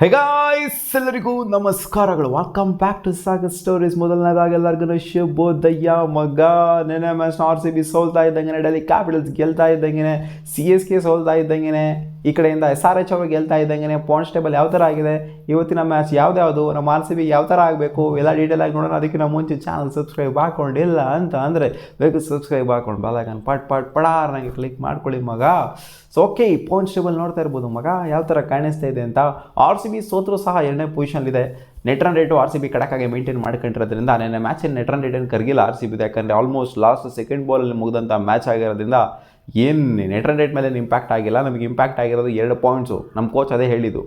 ಹೇ guys, ಎಲ್ಲರಿಗೂ ನಮಸ್ಕಾರಗಳು. Welcome back to Sagar stories. ಮೊದಲನೇದಾಗಿ ಎಲ್ಲರಿಗೂ ಶುಭೋದಯ. ಮಗ ನೆನೆ ಮ್ಯಾಚ್ RCB ಸೋಲ್ತಾ ಇದ್ದಂಗೆ, ಡೆಲ್ಲಿ ಕ್ಯಾಪಿಟಲ್ಸ್ ಗೆಲ್ತಾ ಇದ್ದಂಗೆ, CSK ಸೋಲ್ತಾ ಇದ್ದಂಗೆ, ಈ ಕಡೆಯಿಂದ SRH ಅವರು ಗೆಲ್ತಾ ಇದ್ದಂಗೆ ಪಾಯಿಂಟ್ಸ್ ಟೇಬಲ್ ಯಾವ ಥರ ಆಗಿದೆ, ಇವತ್ತಿನ ಮ್ಯಾಚ್ ಯಾವ್ದು, ನಮ್ಮ RCB ಯಾವ ಥರ ಆಗಬೇಕು, ಎಲ್ಲ ಡೀಟೇಲ್ ಆಗಿ ನೋಡೋಣ. ಅದಕ್ಕಿಂತ ಮುಂಚೆ ಚಾನಲ್ ಸಬ್ಸ್ಕ್ರೈಬ್ ಹಾಕೊಂಡಿಲ್ಲ ಅಂತ ಅಂದರೆ ಬೇಕು ಸಬ್ಸ್ಕ್ರೈಬ್ ಹಾಕೊಂಡು ಬೆಲ್ಲೈಕನ್ ಪಡಾರ್ನಾಗೆ ಕ್ಲಿಕ್ ಮಾಡ್ಕೊಳ್ಳಿ ಮಗ. ಸೊ ಓಕೆ, ಪಾಯಿಂಟ್ಸ್ ಟೇಬಲ್ ನೋಡ್ತಾ ಇರ್ಬೋದು ಮಗ ಯಾವ ಥರ ಕಾಣಿಸ್ತಾ ಇದೆ ಅಂತ. RCB ಸೋತರೂ ಸಹ 2ನೇ ಪೊಸಿಷನ್ಲಿದೆ. ನೆಟ್ ರನ್ ರೇಟು RCB ಕಡಕಾಗಿ ಮೇಂಟೈನ್ ಮಾಡ್ಕೊಂಡಿರೋದ್ರಿಂದ ನೆನ್ನೆ ಮ್ಯಾಚಿನ ನೆಟ್ ರನ್ ರೇಟ್ ಏನು ಕರಗಿಲ್ಲ RCB, ಯಾಕಂದರೆ ಆಲ್ಮೋಸ್ಟ್ ಲಾಸ್ಟ್ ಸೆಕೆಂಡ್ ಬಾಲಲ್ಲಿ ಮುಗಿದಂಥ ಮ್ಯಾಚ್ ಆಗಿರೋದ್ರಿಂದ ಏನು ನೆಟ್ ರನ್ ರೇಟ್ ಮೇಲೆ ಇಂಪ್ಯಾಕ್ಟ್ ಆಗಿಲ್ಲ. ನಮಗೆ ಇಂಪ್ಯಾಕ್ಟ್ ಆಗಿರೋದು 2 ಪಾಯಿಂಟ್ಸು. ನಮ್ಮ ಕೋಚ್ ಅದೇ ಹೇಳಿದ್ದು,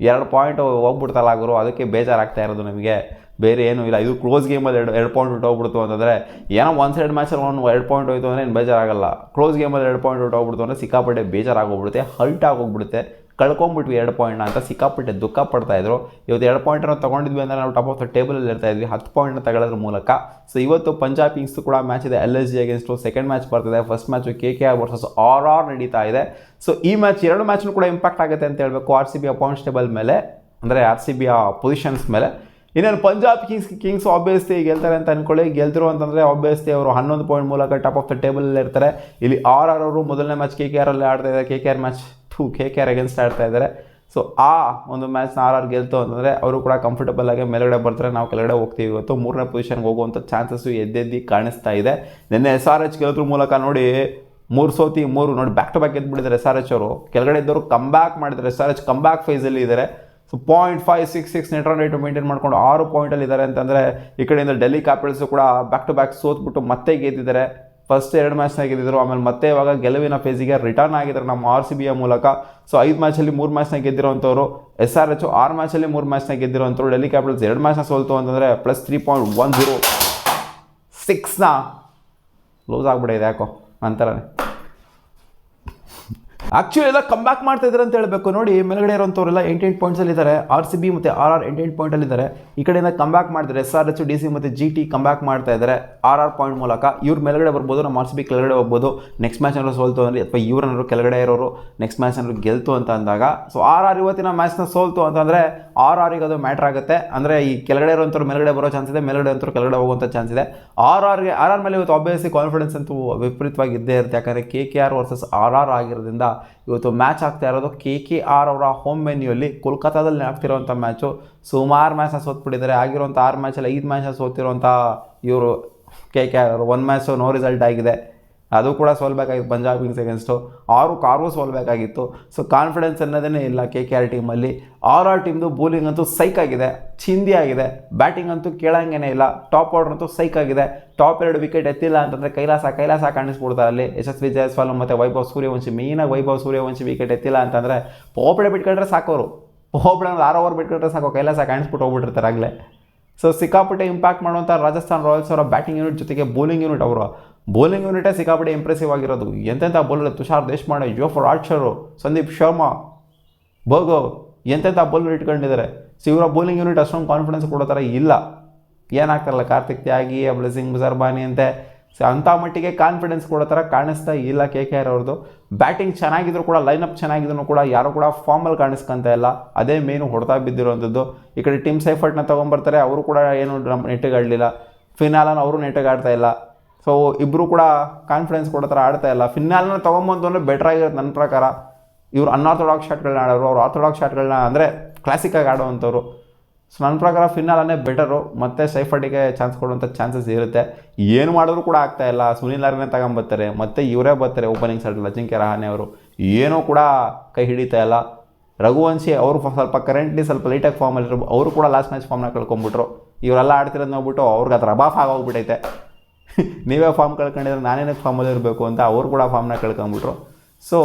2 ಪಾಯಿಂಟ್ ಹೋಗ್ಬಿಡ್ತಲ್ಲ ಗುರು, ಅದಕ್ಕೆ ಬೇಜಾರಾಗ್ತಾ ಇರೋದು ನಮಗೆ, ಬೇರೆ ಏನೂ ಇಲ್ಲ. ಇದು ಕ್ಲೋಸ್ ಗೇಮಲ್ಲಿ ಎರಡು ಪಾಯಿಂಟ್ ಹೋಗ್ಬಿಡ್ತು ಅಂತಂದರೆ, ಏನೋ ಒನ್ ಸೈಡ್ ಮ್ಯಾಚಲ್ಲಿ 2 ಪಾಯಿಂಟ್ ಹೋಯ್ತು ಅಂದರೆ ಏನು ಬೇಜಾರಾಗಲ್ಲ. ಕ್ಲೋಸ್ ಗೇಮಲ್ಲಿ 2 ಪಾಯಿಂಟ್ ಹೋಗ್ಬಿಡ್ತು ಅಂದರೆ ಸಿಕ್ಕಾಪಟ್ಟೆ ಬೇಜಾರಾಗೋಗ್ಬಿಡುತ್ತೆ, ಹರ್ಟ್ ಆಗೋಗ್ಬಿಡುತ್ತೆ. ಕಳ್ಕೊಂಬಿಟ್ವಿ 2 ಪಾಯಿಂಟ್ನ ಅಂತ ಸಿಕ್ಕಾಪಟ್ಟೆ ದುಃಖ ಪಡ್ತಾಯಿದ್ರು. ಇವತ್ತು 2 ಪಾಯಿಂಟನ್ನು ತೊಗೊಂಡಿದ್ವಿ ಅಂದರೆ ನಾವು ಟಾಪ್ ಆಫ್ ದ ಟೇಬಲಲ್ಲಿ ಇರ್ತಾ ಇದ್ವಿ 10 ಪಾಯಿಂಟ್ನ ತಗೊಳ್ಳೋದ್ರ ಮೂಲಕ. ಸೊ ಇವತ್ತು ಪಂಜಾಬ್ ಕಿಂಗ್ಸ್ ಕೂಡ ಮ್ಯಾಚ್ ಇದೆ, LSG ಅಗೇನ್ಸ್ಟು. ಸೆಕೆಂಡ್ ಮ್ಯಾಚ್ ಬರ್ತಿದೆ. First match KKR versus RR ನಡೀತಾ ಇದೆ. ಸೊ ಈ ಮ್ಯಾಚ್ 2 ಮ್ಯಾಚ್ನೂ ಕೂಡ ಇಂಪ್ಯಾಕ್ಟ್ ಆಗುತ್ತೆ ಅಂತ ಹೇಳಬೇಕು RCB ಪಾಯಿಂಟ್ಸ್ ಟೇಬಲ್ ಮೇಲೆ, ಅಂದರೆ RCB ಪೊಸಿಷನ್ಸ್ ಮೇಲೆ. ಇನ್ನೇನು ಪಂಜಾಬ್ ಕಿಂಗ್ಸ್ ಆಬ್ವಿಯಸ್ಲಿ ಗೆಲ್ತಾರೆ ಅಂತ ಅಂದ್ಕೊಳ್ಳಿ. ಗೆಲ್ತಿರು ಅಂತಂದರೆ ಆಬ್ವಿಯಸ್ಲಿ ಅವರು 11 ಪಾಯಿಂಟ್ ಮೂಲಕ ಟಾಪ್ ಆಫ್ ದ ಟೇಬಲಲ್ಲಿ ಇರ್ತಾರೆ. ಇಲ್ಲಿ RR ಅವರು ಮೊದಲನೇ ಮ್ಯಾಚ್ KKR ಅಲ್ಲಿ ಆಡ್ತಾ ಇದ್ದಾರೆ. KKR ಅಗೇನ್ಸ್ಟ್ ಆಡ್ತಾ ಇದ್ದಾರೆ. ಸೊ ಆ ಒಂದು ಮ್ಯಾಚ್ನ RR ಗೆಲ್ತು ಅಂತಂದರೆ ಅವರು ಕೂಡ ಕಂಫರ್ಟಬಲ್ ಆಗಿ ಮೇಲ್ಗಡೆ ಬರ್ತಾರೆ, ನಾವು ಕೆಳಗಡೆ ಹೋಗ್ತೀವಿ. ಇವತ್ತು 3ನೇ ಪೊಸಿಷನ್ಗೆ ಹೋಗುವಂಥ ಚಾನ್ಸಸ್ಸು ಎದ್ದೆದ್ದು ಕಾಣಿಸ್ತಾ ಇದೆ. ನಿನ್ನೆ SRH ಗೆಲ್ಲೋದ್ರ ಮೂಲಕ ನೋಡಿ 3 ಸೋತಿ 3 ನೋಡಿ ಬ್ಯಾಕ್ ಟು ಬ್ಯಾಕ್ ಗೆದ್ದುಬಿಟ್ಟಿದ್ದಾರೆ SRH ಅವರು. ಕೆಳಗಡೆ ಇದ್ದವರು ಕಮ್ ಬ್ಯಾಕ್ ಮಾಡಿದ್ದಾರೆ. SRH ಕಮ್ ಬ್ಯಾಕ್ ಫೇಸಲ್ಲಿ ಇದ್ದಾರೆ. So 0.566 net run rate maintain ಮಾಡ್ಕೊಂಡು 6 ಪಾಯಿಂಟಲ್ಲಿ ಇದ್ದಾರೆ ಅಂತಂದರೆ, ಈ ಕಡೆಯಿಂದ ಡೆಲ್ಲಿ ಕ್ಯಾಪಿಟಲ್ಸು ಕೂಡ ಬ್ಯಾಕ್ ಟು ಬ್ಯಾಕ್ ಸೋತ್ಬಿಟ್ಟು ಮತ್ತೆ ಗೆದ್ದಿದ್ದಾರೆ. ಫಸ್ಟ್ 2 ಮ್ಯಾಚ್ನ ಗೆದ್ದಿದ್ರು, ಆಮೇಲೆ ಮತ್ತೆ ಇವಾಗ ಗೆಲುವಿನ ಫೇಸಿಗೆ ರಿಟರ್ನ್ ಆಗಿದ್ದಾರೆ ನಮ್ಮ RCB ಮೂಲಕ. ಸೊ 5 ಮ್ಯಾಚಲ್ಲಿ 3 ಮ್ಯಾಚ್ನ ಗೆದ್ದಿರೋಂಥವ್ರು. SRH 6 ಮ್ಯಾಚಲ್ಲಿ 3 ಮ್ಯಾಚ್ನ ಗೆದ್ದಿರೋಂಥವ್ರು. ಡೆಲ್ಲಿ ಕ್ಯಾಪಿಟಲ್ಸ್ 2 ಮ್ಯಾಚ್ನ ಸೋಲ್ತು ಅಂತಂದರೆ ಪ್ಲಸ್ 3.106ನ ಲೂಸ್ ಆಗಿಬಿಟ್ಟಿದೆ ಯಾಕೋ ಅಂತಾರೇ. ಆ್ಯಕ್ಚುಲಿ ಎಲ್ಲ ಕಮ್ ಬ್ಯಾಕ್ ಮಾಡ್ತಾ ಇದ್ದಾರೆ ಅಂತ ಹೇಳಬೇಕು. ನೋಡಿ ಮೇಲ್ಗಡೆ ಇರೋಂಥವ್ರೆಲ್ಲ 8 ಪಾಯಿಂಟ್ಸಲ್ಲಿದ್ದಾರೆ. RCB ಮತ್ತು RR 8 ಪಾಯಿಂಟಲ್ಲಿದ್ದಾರೆ. ಈ ಕಡೆಯಿಂದ ಕಮ್ ಬ್ಯಾಕ್ ಮಾಡಿದ್ದಾರೆ. SRH, DC ಮತ್ತು GT ಕಮ್ ಬ್ಯಾಕ್ ಮಾಡ್ತಾ ಇದ್ದಾರೆ RR ಪಾಯಿಂಟ್ ಮೂಲಕ. ಇವ್ರು ಮೇಲ್ಗಡೆ ಬರ್ಬೋದು, ನಮ್ಮ RCB ಕೆಳಗಡೆ ಹೋಗ್ಬೋದು. ನೆಕ್ಸ್ಟ್ ಮ್ಯಾಚ್ ಏನಾದ್ರು ಸೋಲ್ತು ಅಂದರೆ, ಅಥವಾ ಇವ್ರನ್ನಾರು ಕೆಳಗಡೆ ಇರೋರು ನೆಕ್ಸ್ಟ್ ಮ್ಯಾಚ್ ಏನಾದ್ರು ಗೆಲ್ತು ಅಂತ ಅಂದಾಗ, ಸೊ RR ಇವತ್ತಿನ ಮ್ಯಾಚ್ನ ಸೋಲ್ತು ಅಂತಂದರೆ RRಗೆ ಅದು ಮ್ಯಾಟ್ರ್ ಆಗುತ್ತೆ. ಅಂದರೆ ಈ ಕೆಳಗಡೆ ಇರೋಂಥವ್ರು ಮೇಲ್ಗಡೆ ಬರೋ ಚಾನ್ಸ್ ಇದೆ, ಮೇಲ್ಗಡೆ ಅಂಥವ್ರು ಕೆಳಗಡೆ ಹೋಗುವಂಥ ಚಾನ್ಸ್ ಇದೆ. RR ಮೇಲೆ ಇವತ್ತು ಆಬ್ವಿಯಸ್ಲಿ ಕಾನ್ಫಿಡೆನ್ಸ್ ಅಂತೂ ವಿಪರೀತವಾಗಿ ಇದ್ದೇ ಇರುತ್ತೆ. ಯಾಕಂದರೆ KKR ವರ್ಸಸ್ RR ಆಗಿರೋದ್ರಿಂದ ಇವತ್ತು ಮ್ಯಾಚ್ ಆಗ್ತಾ ಇರೋದು KKR ಅವರ ಹೋಮ್ ವೆನ್ಯೂಲ್ಲಿ ಕೋಲ್ಕತ್ತಾದಲ್ಲಿ ಆಗ್ತಿರೋಂಥ ಮ್ಯಾಚು. ಸುಮಾರು ಮ್ಯಾಚ್ನ ಸೋತ್ಬಿಟ್ಟಿದ್ದಾರೆ. ಆಗಿರೋಂಥ 6 ಮ್ಯಾಚಲ್ಲಿ 5 ಮ್ಯಾಚ್ನ ಸೋತಿರೋಂಥ ಇವರು KKR 1 ಮ್ಯಾಚು ನೋ ರಿಸಲ್ಟ್ ಆಗಿದೆ. ಅದು ಕೂಡ ಸೋಲ್ಬೇಕಾಗಿತ್ತು ಪಂಜಾಬ್ ಕಿಂಗ್ಸ್ ಅಗೇನ್ಸ್ಟು. 6 ಸೋಲ್ಬೇಕಾಗಿತ್ತು. ಸೊ ಕಾನ್ಫಿಡೆನ್ಸ್ ಅನ್ನೋದೇ ಇಲ್ಲ KKR ಟೀಮಲ್ಲಿ. RR ಟೀಮ್ದು ಬೌಲಿಂಗ್ ಅಂತೂ ಸೈಕ್ ಆಗಿದೆ, ಚಿಂದಿ ಆಗಿದೆ. ಬ್ಯಾಟಿಂಗ್ ಅಂತೂ ಕೇಳಂಗೇ ಇಲ್ಲ. ಟಾಪ್ ಆರ್ಡರ್ ಅಂತೂ ಸೈಕ್ ಆಗಿದೆ. ಟಾಪ್ 2 ವಿಕೆಟ್ ಎತ್ತಿಲ್ಲ ಅಂತಂದರೆ ಕೈಲಾಸ ಕಾಣಿಸ್ಬಿಡ್ತಾರೆ ಅಲ್ಲಿ. ಯಶಸ್ವಿ ಜೈಸ್ವಾಲ್ ಮತ್ತು ವೈಭವ್ ಸೂರ್ಯವಂಶಿ, ಮೇಯ್ನಾಗಿ ವೈಭವ್ ಸೂರ್ಯವಂಶಿ ವಿಕೆಟ್ ಎತ್ತಿಲ್ಲ ಅಂತಂದರೆ ಪೋಪಡೆ ಬಿಟ್ಕೊಂಡ್ರೆ ಸಾಕೋರು. ಪೋಪಡೆ 6 ಓವರ್ ಬಿಟ್ಕೊಂಡ್ರೆ ಸಾಕು, ಕೈಲಾಸ ಕಾಣಿಸ್ಬಿಟ್ಟು ಹೋಗ್ಬಿಟ್ಟಿರ್ತಾರೆ ಆಗಲೇ. ಸೊ ಸಿಕ್ಕಾಪಟ್ಟೆ ಇಂಪ್ಯಾಕ್ಟ್ ಮಾಡುವಂಥ ರಾಜಸ್ಥಾನ್ ರಾಯಲ್ಸ್ ಅವರ ಬ್ಯಾಟಿಂಗ್ ಯೂನಿಟ್ ಜೊತೆಗೆ ಬೌಲಿಂಗ್ ಯೂನಿಟ್, ಅವರ ಬೌಲಿಂಗ್ ಯೂನಿಟೇ ಸಿಕ್ಕಾಪಟ್ಟೆ ಇಂಪ್ರೆಸಿವ್ ಆಗಿರೋದು. ಎಂತೆಂಥ ಬೌಲರ್, ತುಷಾರ್ ದೇಶಪಾಂಡೆ, ಜೋಫರ್ ಆರ್ಚರು, ಸಂದೀಪ್ ಶರ್ಮಾ, ಭೋಗವ್, ಎಂತೆಂಥ ಬೌಲರ್ ಇಟ್ಕೊಂಡಿದ್ದಾರೆ. ಸೊ ಇವರ ಬೌಲಿಂಗ್ ಯೂನಿಟ್ ಅಷ್ಟೊಂದು ಕಾನ್ಫಿಡೆನ್ಸ್ ಕೊಡೋ ಥರ ಇಲ್ಲ. ಏನಾಗ್ತಾರಲ್ಲ ಕಾರ್ತಿಕ್ ತ್ಯಾಗಿ, ಬ್ಲೆಸಿಂಗ್ ಮುಜರ್ಬಾನಿ ಅಂತೆ. ಸೊ ಅಂಥ ಮಟ್ಟಿಗೆ ಕಾನ್ಫಿಡೆನ್ಸ್ ಕೊಡೋ ಥರ ಕಾಣಿಸ್ತಾ ಇಲ್ಲ KKR ಅವ್ರದ್ದು. ಬ್ಯಾಟಿಂಗ್ ಚೆನ್ನಾಗಿದ್ರು ಕೂಡ, ಲೈನಪ್ ಚೆನ್ನಾಗಿದ್ರು ಕೂಡ ಯಾರು ಕೂಡ ಫಾರ್ಮಲ್ಲಿ ಕಾಣಿಸ್ಕೊಂತ ಇಲ್ಲ. ಅದೇ ಮೇನು ಹೊಡೆತಾ ಬಿದ್ದಿರೋವಂಥದ್ದು. ಈ ಕಡೆ ಟೀಮ್ ಸೈಫರ್ಟ್ನ ತೊಗೊಂಬರ್ತಾರೆ, ಅವರು ಕೂಡ ಏನು ನೆಟ್ಟಿಗೆ ಆಡಲಿಲ್ಲ. ಫಿನಾಲನ ಅವರು ನೆಟ್ಟಿಗೆ ಆಡ್ತಾ ಇಲ್ಲ. ಸೊ ಇಬ್ಬರು ಕೂಡ ಕಾನ್ಫಿಡೆನ್ಸ್ ಕೊಡೋ ಥರ ಆಡ್ತಾ ಇಲ್ಲ. ಫಿನಾಲನ್ನ ತೊಗೊಂಬಂತು ಅಂದರೆ ಬೆಟರ್ ಆಗಿರುತ್ತೆ ನನ್ನ ಪ್ರಕಾರ. ಇವರು ಅನ್ಆರ್ಥೋಡಾಕ್ಸ್ ಶಾಟ್ಗಳನ್ನ ಆಡೋರು, ಅವ್ರು ಆರ್ಥೋಡಾಕ್ಸ್ ಶಾಟ್ಗಳನ್ನ ಅಂದರೆ ಕ್ಲಾಸಿಕ್ಕಾಗಿ ಆಡೋವಂಥವ್ರು. ಸೊ ನನ್ನ ಪ್ರಕಾರ ಫಿನಾಲನೇ ಬೆಟರು. ಮತ್ತು ಸೈಫರ್ಟಿಗೆ ಚಾನ್ಸ್ ಕೊಡುವಂಥ ಚಾನ್ಸಸ್ ಇರುತ್ತೆ. ಏನು ಮಾಡಿದ್ರು ಕೂಡ ಆಗ್ತಾಯಿಲ್ಲ. ಸುನಿಲ್ ನಾರಿನೇ ತಗೊಂಬರ್ತಾರೆ, ಮತ್ತು ಇವರೇ ಬರ್ತಾರೆ ಓಪನಿಂಗ್ ಸೈಡಲ್ಲಿ ಅಜಿಂಕ್ಯ ರಹಾನೆ ಅವರು. ಏನೂ ಕೂಡ ಕೈ ಹಿಡಿತಾ ಇಲ್ಲ. ರಘುವಂಶಿ ಅವರು ಸ್ವಲ್ಪ ಕರೆಂಟ್ಲಿ ಸ್ವಲ್ಪ ಲೈಟಾಗಿ ಫಾರ್ಮಲ್ಲಿರೋ, ಅವರು ಕೂಡ ಲಾಸ್ಟ್ ಮ್ಯಾಚ್ ಫಾರ್ಮ್ನ ಕಳ್ಕೊಂಬಿಟ್ರು. ಇವರೆಲ್ಲ ಆಡ್ತಿರೋದು ನೋಡ್ಬಿಟ್ಟು ಅವ್ರಿಗೆ ಅದು ರಬಾಫ್ ಆಗೋಗ್ಬಿಟ್ಟೈತೆ. ನೀವೇ ಫಾರ್ಮ್ ಕಳ್ಕೊಂಡಿದ್ರೆ ನಾನೇನಕ್ಕೆ ಫಾರ್ಮಲ್ಲಿ ಇರಬೇಕು ಅಂತ ಅವರು ಕೂಡ ಫಾರ್ಮ್ನ ಕಳ್ಕೊಂಬಿಟ್ರು. ಸೊ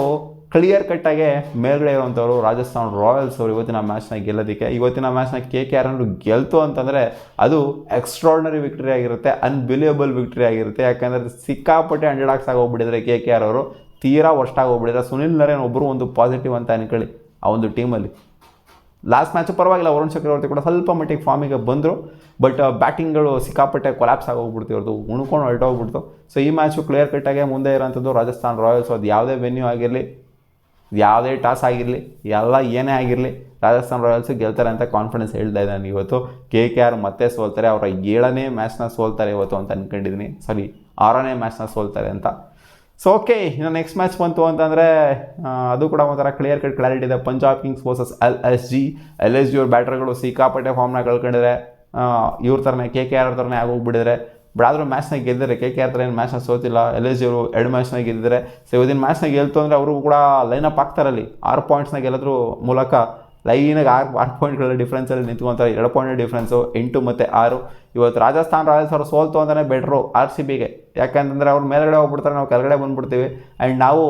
ಕ್ಲಿಯರ್ ಕಟ್ಟಾಗೆ ಮೇಲ್ಗಡೆ ಇರುವಂಥವ್ರು ರಾಜಸ್ಥಾನ್ ರಾಯಲ್ಸ್ ಅವರು ಇವತ್ತಿನ ಮ್ಯಾಚ್ನ ಗೆಲ್ಲೋದಕ್ಕೆ. ಇವತ್ತಿನ ಮ್ಯಾಚ್ನ KKR ಗೆಲ್ತು ಅಂತಂದರೆ ಅದು ಎಕ್ಸ್ಟ್ರಾರ್ಡಿನರಿ ವಿಕ್ಟರಿ ಆಗಿರುತ್ತೆ, ಅನ್ಬಿಲಿಯಬಲ್ ವಿಕ್ಟರಿ ಆಗಿರುತ್ತೆ. ಯಾಕಂದರೆ ಸಿಕ್ಕಾಪಟ್ಟೆ 100 ಆಕ್ಸ್ ಆಗೋಗ್ಬಿಟ್ಟಿದ್ರೆ KKR ಅವರು, ತೀರಾ ವರ್ಷ ಆಗೋಗ್ಬಿಟ್ಟಿದ್ರೆ. ಸುನಿಲ್ ನರೇನ್ ಒಬ್ಬರು ಒಂದು ಪಾಸಿಟಿವ್ ಅಂತ ಅನ್ಕೊಳ್ಳಿ ಆ ಒಂದು ಟೀಮಲ್ಲಿ. ಲಾಸ್ಟ್ ಮ್ಯಾಚು ಪರವಾಗಿಲ್ಲ, ವರುಣ್ ಚಕ್ರವರ್ತಿ ಕೂಡ ಸ್ವಲ್ಪ ಮಟ್ಟಿಗೆ ಫಾರ್ಮಿಗೆ ಬಂದರು. ಬಟ್ ಬ್ಯಾಟಿಂಗ್ಗಳು ಸಿಕ್ಕಾಪಟ್ಟೆ ಕೊಲ್ಯಾಪ್ಸ್ ಆಗೋಗ್ಬಿಡ್ತು, ಇವ್ರದ್ದು ಉಣ್ಕೊಂಡು ಹೊರಟೋಗ್ಬಿಡ್ತು. ಸೊ ಈ ಮ್ಯಾಚು ಕ್ಲಿಯರ್ ಕಟ್ಟಾಗೆ ಮುಂದೆ ಇರೋಂಥದ್ದು ರಾಜಸ್ಥಾನ್ ರಾಯಲ್ಸ್. ಅದು ಯಾವುದೇ ವೆನ್ಯೂ ಆಗಿರಲಿ ಯಾವುದೇ ಟಾಸ್ ಆಗಿರಲಿ ಎಲ್ಲ ಏನೇ ಆಗಿರಲಿ ರಾಜಸ್ಥಾನ್ ರಾಯಲ್ಸು ಗೆಲ್ತಾರೆ ಅಂತ ಕಾನ್ಫಿಡೆನ್ಸ್ ಹೇಳ್ತಾ ಇದ್ದಾನೆ ಇವತ್ತು. KKR ಮತ್ತೆ ಸೋಲ್ತಾರೆ, ಅವರ 7ನೇ ಮ್ಯಾಚ್ನ ಸೋಲ್ತಾರೆ ಇವತ್ತು ಅಂತ ಅಂದ್ಕೊಂಡಿದ್ದೀನಿ, ಸಾರಿ 6ನೇ ಮ್ಯಾಚ್ನ ಸೋಲ್ತಾರೆ ಅಂತ. ಸೊ ಓಕೆ, ಇನ್ನು ನೆಕ್ಸ್ಟ್ ಮ್ಯಾಚ್ ಬಂತು ಅಂತಂದರೆ ಅದು ಕೂಡ ಒಂಥರ ಕ್ಲಿಯರ್ ಕಟ್ ಕ್ಲಾರಿಟಿ ಇದೆ. ಪಂಜಾಬ್ ಕಿಂಗ್ಸ್ ವರ್ಸಸ್ LSG ಅವ್ರ ಬ್ಯಾಟರ್ಗಳು ಸಿಕ್ಕಾಪಟ್ಟೆ ಫಾರ್ಮ್ನ ಕಳ್ಕೊಂಡಿದ್ದಾರೆ. ಇವ್ರ ಥರನೇ KKR ಥರನೇ ಆಗೋಗ್ಬಿಟ್ಟಿದ್ದಾರೆ. ಬಟ್ ಆದರೂ ಮ್ಯಾಚ್ನಾಗ ಗೆದ್ದಿದ್ದಾರೆ. KKR ಥರ ಏನು ಮ್ಯಾಚ್ನ ಸೋತಿಲ್ಲ. LSG ಅವರು 2 ಮ್ಯಾಚ್ನಾಗ ಗೆದ್ದಿದ್ದಾರೆ. ಸೊ ಇವತ್ತಿನ ಮ್ಯಾಚ್ನಾಗ ಗೆಲ್ತು ಅಂದರೆ ಅವರು ಕೂಡ ಲೈನಪ್ ಆಗ್ತಾರಲ್ಲಿ 6 ಪಾಯಿಂಟ್ಸ್ನ ಗೆಲ್ಲೋದ್ರ ಮೂಲಕ ಲೈನಾಗ 6 ಪಾಯಿಂಟ್ಗಳ ಡಿಫ್ರೆನ್ಸಲ್ಲಿ ನಿಂತ್ಕೊತಾರೆ. 2 ಪಾಯಿಂಟ್ ಡಿಫ್ರೆನ್ಸು 8 ಮತ್ತು 6. ಇವತ್ತು ರಾಜಸ್ಥಾನ್ ರಾಯಲ್ಸ್ ಅವರು ಸೋಲ್ತು ಅಂತಲೇ ಬೆಟ್ರು RCBಗೆ, ಯಾಕಂತಂದರೆ ಅವ್ರು ಮೇಲ್ಗಡೆ ಹೋಗ್ಬಿಡ್ತಾರೆ, ನಾವು ಕೆಳಗಡೆ ಬಂದುಬಿಡ್ತೀವಿ. ಆ್ಯಂಡ್ ನಾವು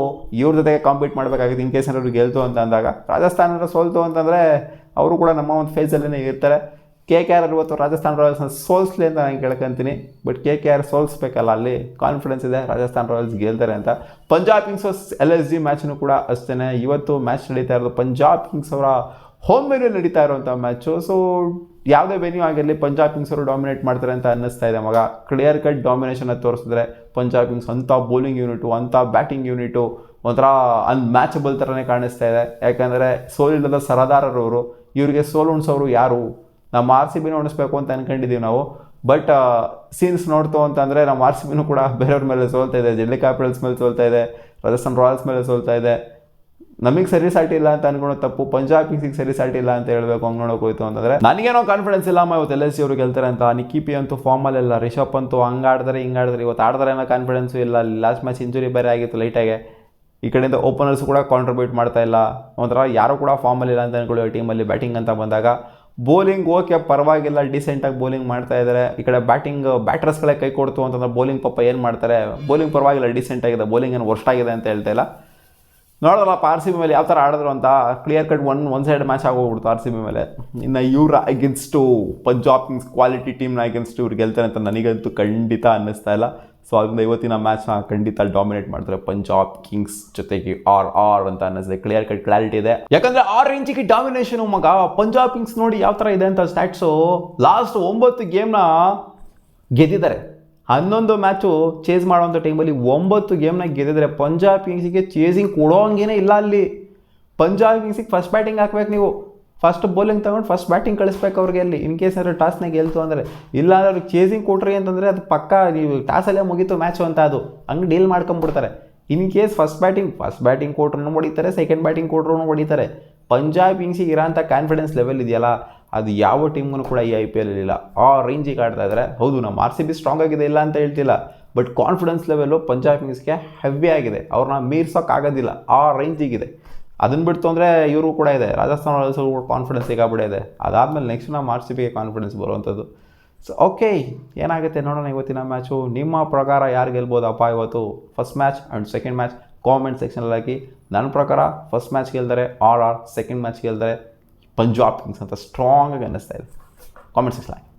ಇವ್ರ ಜೊತೆಗೆ ಕಾಂಪೀಟ್ ಮಾಡಬೇಕಾಗುತ್ತೆ ಇನ್ ಕೇಸ್ ಏನಾದ್ರು ಗೆಲ್ತು ಅಂತ ಅಂದಾಗ. ರಾಜಸ್ಥಾನ ಸೋಲ್ತು ಅಂತಂದರೆ ಅವರು ಕೂಡ ನಮ್ಮ ಒಂದು ಫೇಸಲ್ಲೇ ಇರ್ತಾರೆ. KKR ಇವತ್ತು ರಾಜಸ್ಥಾನ್ ರಾಯಲ್ಸ್ನ ಸೋಲ್ಸ್ಲಿ ಅಂತ ನಾನು ಕೇಳ್ಕೊಂತೀನಿ. ಬಟ್ KKR ಸೋಲ್ಸ್ಬೇಕಲ್ಲ, ಅಲ್ಲಿ ಕಾನ್ಫಿಡೆನ್ಸ್ ಇದೆ ರಾಜಸ್ಥಾನ್ ರಾಯಲ್ಸ್ ಗೆಲ್ತಾರೆ ಅಂತ. ಪಂಜಾಬ್ ಕಿಂಗ್ಸ್ ವರ್ಸಸ್ LSG ಮ್ಯಾಚ್ನು ಕೂಡ ಅಷ್ಟೇ. ಇವತ್ತು ಮ್ಯಾಚ್ ನಡೀತಾ ಇರೋದು ಪಂಜಾಬ್ ಕಿಂಗ್ಸ್ ಅವರ ಹೋಮ್ ವೆನ್ಯೂ ನಡೀತಾ ಇರುವಂಥ ಮ್ಯಾಚು. ಸೊ ಯಾವುದೇ ವೆನ್ಯೂ ಆಗಿರಲಿ ಪಂಜಾಬ್ ಕಿಂಗ್ಸ್ ಅವರು ಡಾಮಿನೇಟ್ ಮಾಡ್ತಾರೆ ಅಂತ ಅನ್ನಿಸ್ತಾ ಇದೆ ಮಗ. ಕ್ಲಿಯರ್ ಕಟ್ ಡಾಮಿನೇಷನ್ ತೋರಿಸಿದ್ರೆ ಪಂಜಾಬ್ ಕಿಂಗ್ಸ್ ಅಂಥ ಬೌಲಿಂಗ್ ಯೂನಿಟು, ಅಂಥ ಬ್ಯಾಟಿಂಗ್ ಯೂನಿಟು ಒಂಥರ ಅನ್ಮ್ಯಾಚಬಲ್ ಥರನೇ ಕಾಣಿಸ್ತಾ ಇದೆ. ಯಾಕಂದರೆ ಸೋಲಿಲ್ಲದ ಸರದಾರರವರು, ಇವರಿಗೆ ಸೋಲು ಉಣಿಸೋರು ಯಾರು? ನಮ್ಮ RCBನ ಉಣಿಸ್ಬೇಕು ಅಂತ ಅಂದ್ಕೊಂಡಿದ್ದೀವಿ ನಾವು. ಬಟ್ ಸೀನ್ಸ್ ನೋಡ್ತು ಅಂತಂದರೆ ನಮ್ಮ RCBನೂ ಕೂಡ ಬೇರೆಯವ್ರ ಮೇಲೆ ಸೋಲ್ತಾ ಇದೆ. ಡೆಲ್ಲಿ ಕ್ಯಾಪಿಟಲ್ಸ್ ಮೇಲೆ ಸೋಲ್ತಾ ಇದೆ, ರಾಜಸ್ಥಾನ್ ರಾಯಲ್ಸ್ ಮೇಲೆ ಸೋಲ್ತಾ ಇದೆ. ನಮಗೆ ಸರಿ ಸಾಟಿ ಇಲ್ಲ ಅಂತ ಅನ್ಕೊಳ್ಳೋ ತಪ್ಪು, ಪಂಜಾಬ್ ಕಿಂಗ್ಸಿಗೆ ಸರಿ ಸಾಟಿ ಇಲ್ಲ ಅಂತ ಹೇಳಬೇಕು. ಹಂಗೆ ನೋಡೋಕೆ ಹೋಯ್ತು ಅಂತಂದರೆ ನನಗೇನೋ ಕಾನ್ಫಿಡೆನ್ಸ್ ಇಲ್ಲ ಇವತ್ತು LSG ಅವರು ಗೆಲ್ತಾರೆ ಅಂತ. ನಿಕ್ಕಿ ಪಿ ಅಂತೂ ಫಾರ್ಮಲ್ಲಿಲ್ಲ, ರಿಷಬ್ ಅಂತೂ ಹಂಗೆ ಆಡಿದ್ರೆ ಹಿಂಗೆ ಆಡಿದ್ರೆ, ಇವತ್ತು ಆಡಿದ್ರೆ ಏನೋ ಕಾನ್ಫಿಡೆನ್ಸು ಇಲ್ಲ. ಲಾಸ್ಟ್ ಮ್ಯಾಚ್ ಇಂಜುರಿ ಬೇರೆ ಆಗಿತ್ತು ಲೈಟಾಗೆ. ಈ ಕಡೆಯಿಂದ ಓಪನರ್ಸ್ ಕೂಡ ಕಾಂಟ್ರಿಬ್ಯೂಟ್ ಮಾಡ್ತಾ ಇಲ್ಲ. ಒಂಥರ ಯಾರು ಕೂಡ ಫಾರ್ಮಲ್ಲಿಲ್ಲ ಅಂತ ಅಂದ್ಕೊಳ್ಳಿ ಟೀಮಲ್ಲಿ. ಬ್ಯಾಟಿಂಗ್ ಅಂತ ಬಂದಾಗ ಬೌಲಿಂಗ್ ಓಕೆ ಪರವಾಗಿಲ್ಲ, ಡಿಸೆಂಟಾಗಿ ಬೌಲಿಂಗ್ ಮಾಡ್ತಾ ಇದ್ದಾರೆ. ಈ ಕಡೆ ಬ್ಯಾಟರ್ಸ್ಗಳೇ ಕೈ ಕೊಡ್ತು ಅಂತಂದ್ರೆ ಬೌಲಿಂಗ್ ಪಾಪ ಏನು ಮಾಡ್ತಾರೆ, ಬೌಲಿಂಗ್ ಪರವಾಗಿಲ್ಲ, ಡಿಸೆಂಟ್ ಆಗಿದೆ. ಬೌಲಿಂಗ್ ಏನು ವರ್ಸ್ಟ್ ಆಗಿದೆ ಅಂತ ಹೇಳ್ತಾ ಇಲ್ಲ. ನೋಡೋದಲ್ಲಪ್ಪ RCB ಮೇಲೆ ಯಾವ ಥರ ಆಡಿದ್ರು ಅಂತ. Clear cut one side match ಆಗೋಗ್ಬಿಡ್ತು RCB ಮೇಲೆ. ಇನ್ನು ಇವ್ರ ಅಗೇನ್ಸ್ಟು ಪಂಜಾಬ್ ಕಿಂಗ್ಸ್ ಕ್ವಾಲಿಟಿ ಟೀಮ್ನ ಅಗೇನ್ಸ್ಟ್ ಇವ್ರು ಗೆಲ್ತಾರೆ ಅಂತ ನನಗಂತೂ ಖಂಡಿತ ಅನ್ನಿಸ್ತಾ ಇಲ್ಲ. ಸೊ ಅದರಿಂದ ಇವತ್ತಿನ ಮ್ಯಾಚ್ನ ಖಂಡಿತ ಡಾಮಿನೇಟ್ ಮಾಡ್ತಾರೆ ಪಂಜಾಬ್ ಕಿಂಗ್ಸ್ ಜೊತೆಗೆ ಆರ್ ಅಂತ ಅನ್ನಿಸಿದೆ. ಕ್ಲಿಯರ್ ಕಟ್ ಕ್ಲಾರಿಟಿ ಇದೆ, ಯಾಕಂದರೆ 6 ರೇಂಜಿಗೆ ಡಾಮಿನೇಷನು ಮಗ. ಪಂಜಾಬ್ ಕಿಂಗ್ಸ್ ನೋಡಿ ಯಾವ ಥರ ಇದೆ ಅಂತ ಸ್ಟ್ಯಾಟ್ಸು. ಲಾಸ್ಟ್ 9 ಗೇಮ್ನ ಗೆದ್ದಿದ್ದಾರೆ. 11 ಮ್ಯಾಚು ಚೇಸ್ ಮಾಡೋವಂಥ ಟೈಮಲ್ಲಿ 9 ಗೇಮ್ನ ಗೆದ್ದಿದ್ದಾರೆ. ಪಂಜಾಬ್ ಕಿಂಗ್ಸಿಗೆ ಚೇಸಿಂಗ್ ಕೊಡೋಂಗೇನೆ ಇಲ್ಲ ಅಲ್ಲಿ. ಪಂಜಾಬ್ ಕಿಂಗ್ಸಿಗೆ ಫಸ್ಟ್ ಬ್ಯಾಟಿಂಗ್ ಹಾಕ್ಬೇಕು ನೀವು, ಫಸ್ಟ್ ಬೌಲಿಂಗ್ ತೊಗೊಂಡು ಫಸ್ಟ್ ಬ್ಯಾಟಿಂಗ್ ಕಳಿಸ್ಬೇಕು ಅವ್ರಿಗೆ ಅಲ್ಲಿ. ಇನ್ ಕೇಸ್ ಏನಾದ್ರು ಟಾಸ್ನಾಗ ಗೆಲ್ತು ಅಂದರೆ. ಇಲ್ಲ ಅಂದರೆ ಅವ್ರಿಗೆ ಚೇಸಿಂಗ್ ಕೊಟ್ರಿ ಅಂತಂದರೆ ಅದು ಪಕ್ಕ ನೀವು ಟಾಸಲ್ಲೇ ಮುಗೀತು ಮ್ಯಾಚು ಅಂತ, ಅದು ಹಂಗೆ ಡೀಲ್ ಮಾಡ್ಕೊಂಬಿಡ್ತಾರೆ. ಇನ್ ಕೇಸ್ ಫಸ್ಟ್ ಬ್ಯಾಟಿಂಗ್ ಕೊಟ್ರೂ ಹೊಡಿತಾರೆ, ಸೆಕೆಂಡ್ ಬ್ಯಾಟಿಂಗ್ ಕೊಟ್ರೂ ಹೊಡಿತಾರೆ. ಪಂಜಾಬ್ ಕಿಂಗ್ಸಿಗೆ ಇರೋಂಥ ಕಾನ್ಫಿಡೆನ್ಸ್ ಲೆವೆಲ್ ಇದೆಯಲ್ಲ, ಅದು ಯಾವ ಟೀಮ್ಗೂ ಕೂಡ ಈ IPL ಇಲ್ಲ. ಆ ರೇಂಜಿಗೆ ಆಡ್ತಾ ಇದ್ದಾರೆ. ಹೌದು, ನಮ್ಮ RCB ಸ್ಟ್ರಾಂಗ್ ಆಗಿದೆ ಇಲ್ಲ ಅಂತ ಹೇಳ್ತಿಲ್ಲ, ಬಟ್ ಕಾನ್ಫಿಡೆನ್ಸ್ ಲೆವೆಲು ಪಂಜಾಬ್ ಕಿಂಗ್ಸ್ಗೆ ಹೆವಿ ಆಗಿದೆ. ಅವ್ರನ್ನ ಮೀರ್ಸೋಕ್ಕಾಗೋದಿಲ್ಲ, ಆ ರೇಂಜಿಗಿದೆ. ಅದನ್ನು ಬಿಡ್ತು ಅಂದರೆ ಇವರು ಕೂಡ ಇದೆ, ರಾಜಸ್ಥಾನ್ ರಾಯಲ್ಸ್ ಕೂಡ ಕಾನ್ಫಿಡೆನ್ಸ್ ಸಿಗಾಬಿಡಿದೆ. ಅದಾದಮೇಲೆ ನೆಕ್ಸ್ಟ್ ನಮ್ಮ RCBಗೆ ಕಾನ್ಫಿಡೆನ್ಸ್ ಬರುವಂಥದ್ದು. ಸೊ ಓಕೆ, ಏನಾಗುತ್ತೆ ನೋಡೋಣ ಇವತ್ತಿನ ಮ್ಯಾಚು. ನಿಮ್ಮ ಪ್ರಕಾರ ಯಾರು ಗೆಲ್ಬೋದಪ್ಪ ಇವತ್ತು first match and second match? Comment ಸೆಕ್ಷನಲ್ಲಿ ಹಾಕಿ. ನನ್ನ ಪ್ರಕಾರ ಫಸ್ಟ್ ಮ್ಯಾಚ್ ಗೆಲ್ತಾರೆ ಆರ್, ಸೆಕೆಂಡ್ ಮ್ಯಾಚ್ ಗೆಲ್ತಾರೆ ಪಂಜಾಬ್ ಕಿಂಗ್ಸ್ ಅಂತ ಸ್ಟ್ರಾಂಗಾಗಿ ಅನ್ನಿಸ್ತಾ ಇದೆ. ಕಾಮೆಂಟ್ ಸೆಕ್ಷನ್ ಹಾಕಿ.